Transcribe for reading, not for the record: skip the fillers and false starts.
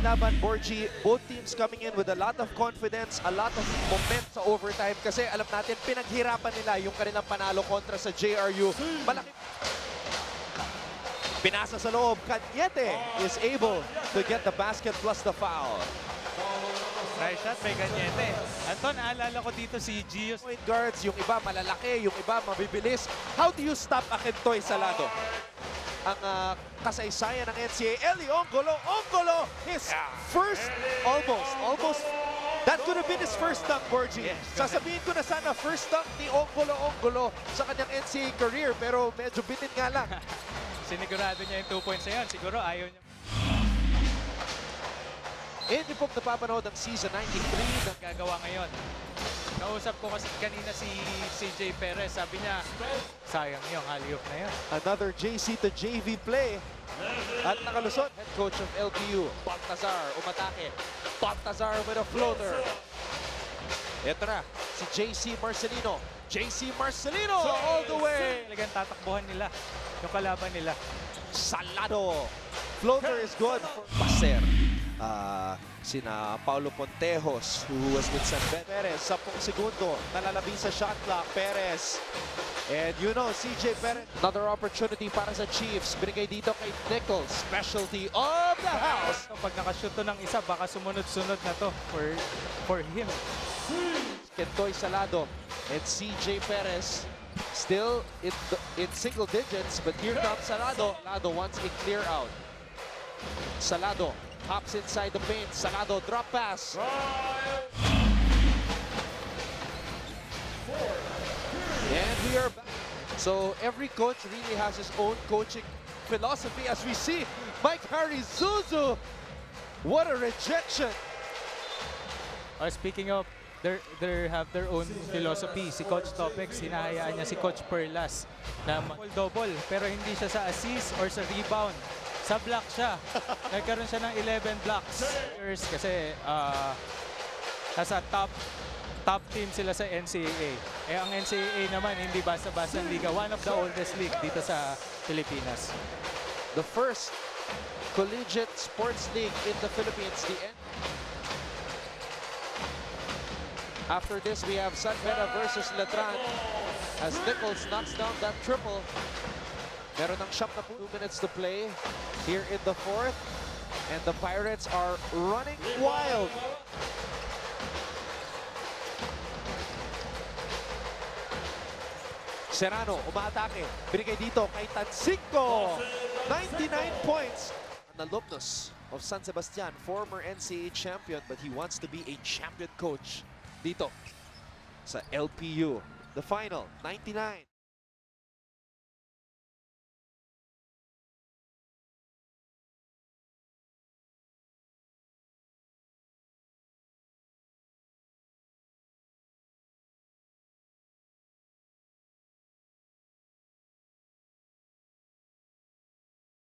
laban, Borgie. Both teams coming in with a lot of confidence, a lot of moment sa overtime. Kasi alam natin, pinaghirapan nila yung kanilang panalo kontra sa JRU. Malaki. Pinasa sa loob. Cañete is able to get the basket plus the foul. Try shot, may Cañete. Anton, naalala ko dito si Gio. Point guards, yung iba malalaki, yung iba mabibilis. How do you stop Akintoy Salado? Ang kasaysayan ng NCAA, Eli Ongolo. Ongolo, his first, almost. That could have been his first dunk, Borgie. Yes, Sasabihin ko na sana first dunk ni Ongolo sa kanyang NCAA career, pero medyo bitin nga lang. Sinigurado niya yung 2 points na yan. Siguro ayaw niya. Hindi pong napapanood ang season 93 ng Gagawa ngayon. Nausap ko kasi kanina si CJ Perez. Sabi niya, sayang yung alley-oop na yun. another JC to JV play. At nakalusot, head coach of LPU, Baltazar, umatake. Baltazar with a floater. Ito na, si JC Marcelino. JC Marcelino all the way. Talagang tatakbuhan nila yung kalaban nila. Salado. Floater is good for Paser. Sina Paulo Pontejos, who was with San Ben. Perez, 10 segundo, nalalabing sa shot clock. Perez. And you know, CJ Perez. Another opportunity para sa Chiefs. Binigay dito kay Nichols. Specialty of the house. Pag nakashoot to ng isa, baka sumunod-sunod na to for him. Kentoy Salado and CJ Perez. Still in single digits, but here comes Salado. Salado wants a clear out. Salado hops inside the paint. Salado drop pass. And we are back. So every coach really has his own coaching philosophy, as we see Mike Harizuzu. What a rejection. Speaking of, they have their own philosophy. Si Coach Topex, hinahayaan niya si Coach Perlas na double, pero hindi siya sa assist or sa rebound. Sa block siya. Nagkaroon siya ng 11 blocks. Kasi nasa top team sila sa NCAA. Ang NCAA naman, hindi basta-basta ang liga. One of the oldest league dito sa Pilipinas. The first collegiate sports league in the Philippines. After this, we have San Beda versus Letran as Nichols knocks down that triple. Meron ng 2 minutes to play here in the 4th. And the Pirates are running wild. Serrano, umaatake. Binigay dito kay Tansinko. 99 points. An alumnus of San Sebastian, former NCAA champion, but he wants to be a champion coach dito sa LPU. The final, 99.